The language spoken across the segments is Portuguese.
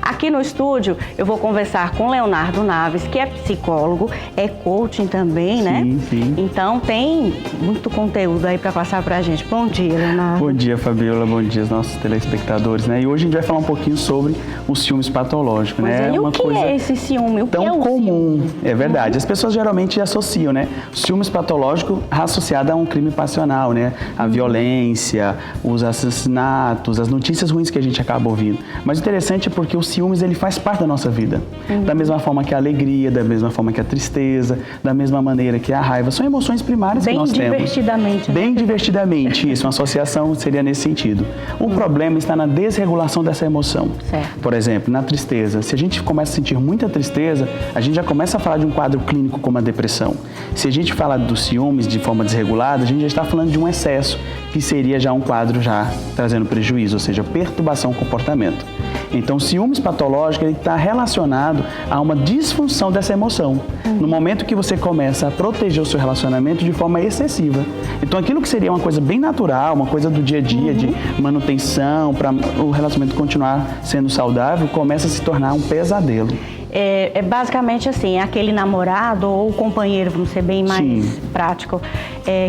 Aqui no estúdio eu vou conversar com Leonardo Naves, que é psicólogo, é coaching também, né? Sim. Então tem muito conteúdo aí para passar pra gente. Bom dia, Leonardo. Bom dia, Fabiola. Bom dia aos nossos telespectadores, né? E hoje a gente vai falar um pouquinho sobre os ciúmes patológicos, né? E o que é esse ciúme? O que é o comum, ciúme? é verdade. As pessoas geralmente associam, né? O ciúmes patológico associado a um crime passional, né? A violência, os assassinatos, as notícias ruins que a gente acaba ouvindo. Mas o interessante é porque o ciúmes, ele faz parte da nossa vida. Da mesma forma que a alegria, da mesma forma que a tristeza, da mesma maneira que a raiva. São emoções primárias que nós temos. Bem divertidamente, isso. Uma associação seria nesse sentido. O problema está na desregulação dessa emoção. Certo. Por exemplo, na tristeza. Se a gente começa a sentir muita tristeza, a gente já começa a falar de um quadro clínico como a depressão. Se a gente fala dos ciúmes de forma desregulada, a gente já está falando de um excesso, que seria já um quadro já trazendo prejuízo, ou seja, perturbação do comportamento. Então, o ciúmes patológico está relacionado a uma disfunção dessa emoção. No momento que você começa a proteger o seu relacionamento de forma excessiva. Então, aquilo que seria uma coisa bem natural, uma coisa do dia a dia, de manutenção, para o relacionamento continuar sendo saudável, começa a se tornar um pesadelo. É basicamente assim, aquele namorado ou companheiro, vamos ser bem mais prático,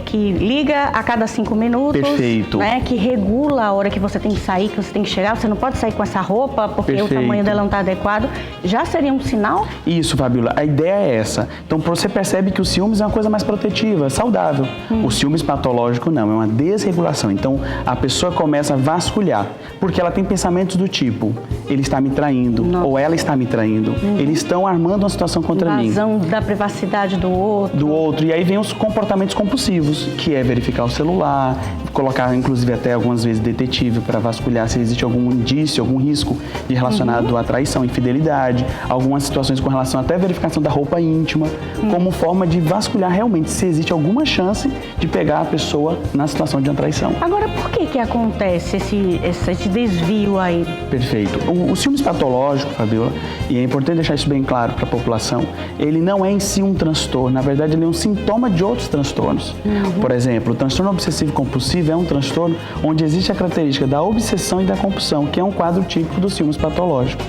que liga a cada 5 minutos. Perfeito. Né, que regula a hora que você tem que sair, que você tem que chegar. Você não pode sair com essa roupa porque o tamanho dela não está adequado. Já seria um sinal? Isso, Fabiola. A ideia é essa. Então, você percebe que o ciúmes é uma coisa mais protetiva, saudável. O ciúmes patológico não, é uma desregulação. Então, a pessoa começa a vasculhar, porque ela tem pensamentos do tipo, ele está me traindo, ou ela está me traindo. Eles estão armando uma situação contra mim. Invasão da privacidade do outro. E aí vem os comportamentos compulsivos, que é verificar o celular, colocar inclusive até algumas vezes detetive para vasculhar se existe algum indício, algum risco de relacionado à traição, infidelidade, algumas situações com relação até à verificação da roupa íntima, como forma de vasculhar realmente se existe alguma chance de pegar a pessoa na situação de uma traição. Agora, por que acontece esse desvio aí? Perfeito. O ciúmes patológico, Fabiola, e é importante deixar isso bem claro para a população, ele não é em si um transtorno, na verdade ele é um sintoma de outros transtornos. Por exemplo, o transtorno obsessivo-compulsivo é um transtorno onde existe a característica da obsessão e da compulsão, que é um quadro típico do ciúmes patológico.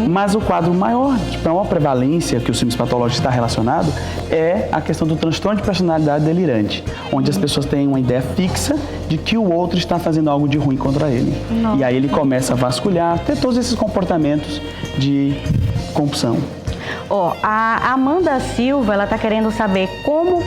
Mas o quadro maior, de maior prevalência que o ciúmes patológico está relacionado é a questão do transtorno de personalidade delirante, onde as pessoas têm uma ideia fixa de que o outro está fazendo algo de ruim contra ele. E aí ele começa a vasculhar, ter todos esses comportamentos de compulsão. A Amanda Silva, ela está querendo saber como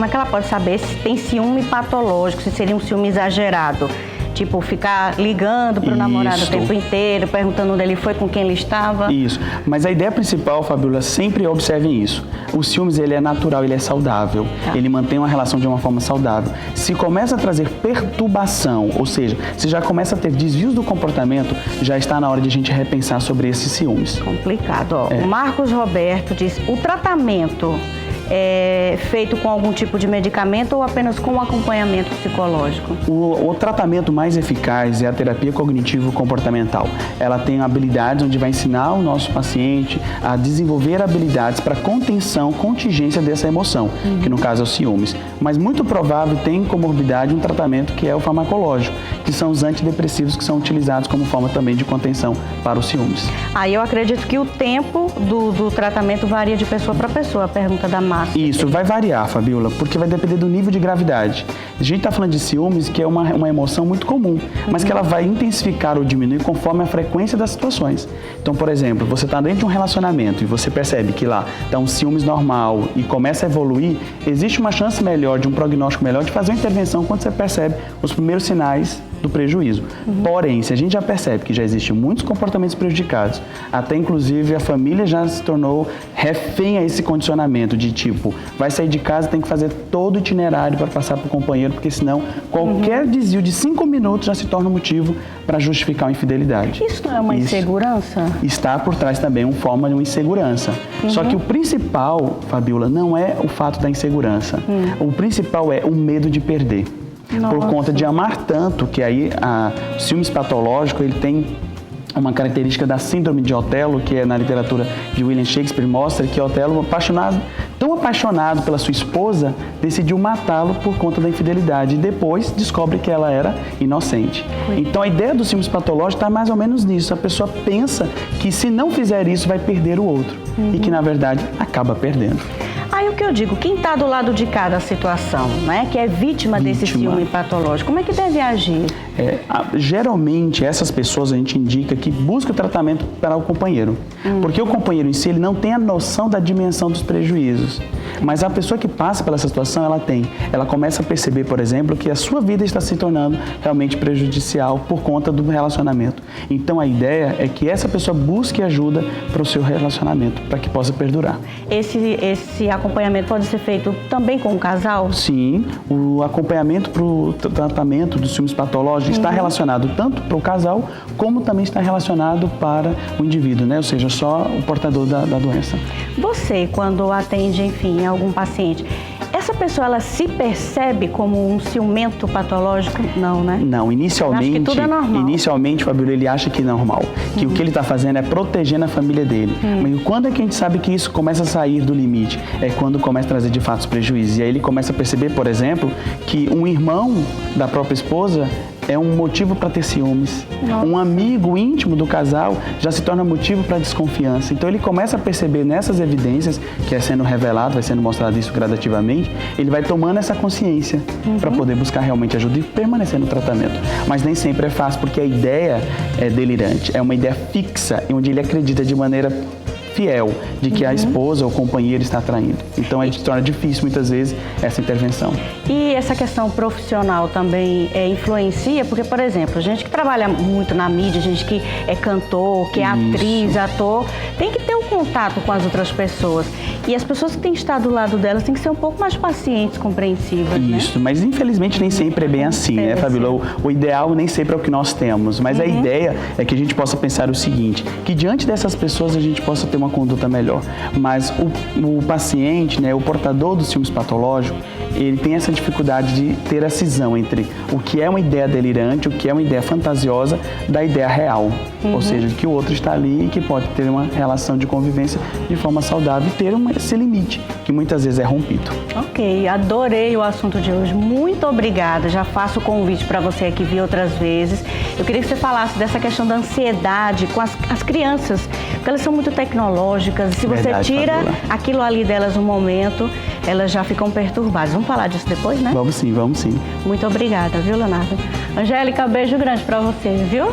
é que ela pode saber se tem ciúme patológico, se seria um ciúme exagerado. Tipo, ficar ligando para o namorado o tempo inteiro, perguntando onde ele foi, com quem ele estava. Isso. Mas a ideia principal, Fabiola, sempre observem isso. O ciúmes, ele é natural, ele é saudável. Ele mantém uma relação de uma forma saudável. Se começa a trazer perturbação, ou seja, se já começa a ter desvios do comportamento, já está na hora de a gente repensar sobre esses ciúmes. Complicado. O Marcos Roberto diz, o tratamento é feito com algum tipo de medicamento ou apenas com acompanhamento psicológico? O tratamento mais eficaz é a terapia cognitivo-comportamental. Ela tem habilidades onde vai ensinar o nosso paciente a desenvolver habilidades para contenção, contingência dessa emoção, que no caso é o ciúmes. Mas muito provável tem comorbidade um tratamento que é o farmacológico, que são os antidepressivos que são utilizados como forma também de contenção para os ciúmes. Aí eu acredito que o tempo do tratamento varia de pessoa para pessoa, a pergunta da Márcia. Isso, vai variar, Fabiola, porque vai depender do nível de gravidade. A gente está falando de ciúmes, que é uma emoção muito comum, mas que ela vai intensificar ou diminuir conforme a frequência das situações. Então, por exemplo, você está dentro de um relacionamento e você percebe que lá está um ciúmes normal e começa a evoluir, existe uma chance melhor, de um prognóstico melhor, de fazer uma intervenção quando você percebe os primeiros sinais do prejuízo. Porém, se a gente já percebe que já existem muitos comportamentos prejudicados, até inclusive a família já se tornou refém a esse condicionamento de tipo, vai sair de casa, tem que fazer todo o itinerário para passar para o companheiro, porque senão qualquer desvio de 5 minutos já se torna um motivo para justificar uma infidelidade. Isso não é uma insegurança? Está por trás também uma forma de uma insegurança. Só que o principal, Fabiola, não é o fato da insegurança. O principal é o medo de perder. Por conta de amar tanto, que aí o ciúmes patológico, ele tem uma característica da síndrome de Otelo, que é na literatura de William Shakespeare, mostra que Otelo, apaixonado tão apaixonado pela sua esposa, decidiu matá-lo por conta da infidelidade e depois descobre que ela era inocente. Então a ideia dos ciúmes patológicos está mais ou menos nisso. A pessoa pensa que se não fizer isso vai perder o outro e que na verdade acaba perdendo. Aí o que eu digo, quem está do lado de cá da situação, né, que é vítima desse ciúme patológico, como é que deve agir? Geralmente, essas pessoas a gente indica que busca tratamento para o companheiro. Porque o companheiro em si, ele não tem a noção da dimensão dos prejuízos. Mas a pessoa que passa pela essa situação, ela tem. Ela começa a perceber, por exemplo, que a sua vida está se tornando realmente prejudicial por conta do relacionamento. Então, a ideia é que essa pessoa busque ajuda para o seu relacionamento, para que possa perdurar. Esse acompanhamento pode ser feito também com o casal? Sim, o acompanhamento para o tratamento dos ciúmes patológicos está relacionado tanto para o casal, como também está relacionado para o indivíduo, né? Ou seja, só o portador da doença. Você, quando atende, enfim, algum paciente, essa pessoa, ela se percebe como um ciumento patológico? Não, né? Não, inicialmente, acho que tudo é normal. Inicialmente, Fabíola, ele acha que é normal, que o que ele está fazendo é protegendo a família dele. Mas quando é que a gente sabe que isso começa a sair do limite? É quando começa a trazer de fato os prejuízos. E aí ele começa a perceber, por exemplo, que um irmão da própria esposa é um motivo para ter ciúmes. Nossa. Um amigo íntimo do casal já se torna motivo para desconfiança. Então ele começa a perceber nessas evidências, que é sendo revelado, vai sendo mostrado isso gradativamente, ele vai tomando essa consciência para poder buscar realmente ajuda e permanecer no tratamento. Mas nem sempre é fácil, porque a ideia é delirante, é uma ideia fixa, onde ele acredita de maneira fiel de que a esposa ou o companheiro está traindo. Então se torna difícil muitas vezes essa intervenção. E essa questão profissional também influencia, porque, por exemplo, gente que trabalha muito na mídia, gente que é cantor, que é atriz, ator, tem que ter um contato com as outras pessoas. E as pessoas que têm que estar do lado delas têm que ser um pouco mais pacientes, compreensivas, Isso, né? Mas infelizmente nem sempre é bem assim, né, Fabíola? O ideal nem sempre é o que nós temos, mas a ideia é que a gente possa pensar o seguinte, que diante dessas pessoas a gente possa ter uma conduta melhor. Mas o paciente, né, o portador dos ciúmes patológicos, ele tem essa dificuldade de ter a cisão entre o que é uma ideia delirante, o que é uma ideia fantasiosa, da ideia real. Ou seja, que o outro está ali e que pode ter uma relação de convivência de forma saudável e ter esse limite, que muitas vezes é rompido. Ok, adorei o assunto de hoje. Muito obrigada. Já faço o convite para você aqui vir outras vezes. Eu queria que você falasse dessa questão da ansiedade com as crianças, porque elas são muito tecnológicas. Se você tira aquilo ali delas no momento, elas já ficam perturbadas. Vamos falar disso depois, né? Vamos sim, vamos sim. Muito obrigada, viu, Leonardo? Angélica, beijo grande para você, viu?